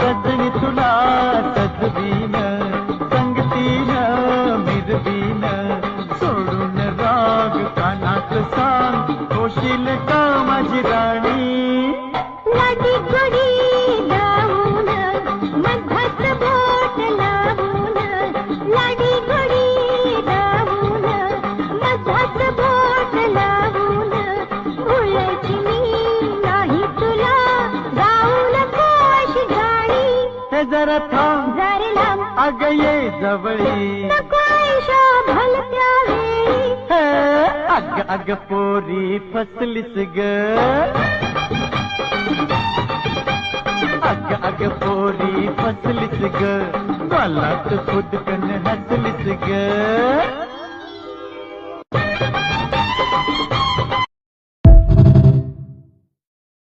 सजनी तुला सजवीन संगतीन मिरवीन सोडून राग कानात सांग होशील का माझी राणी लाडी गोडी लावून मधात बोट लावून लाडी गोडी लावून मधात बोट लावून भुलायची मी नाही तुला गाऊ नको अशी गाणी हे जरा थांब जरे लांब अग ये जवळी नको आयशा भलत्या वेळी अग अग पोरी फसलीस ग अग अग पोरी फसलीस ग गलात खुदकन हसलीस ग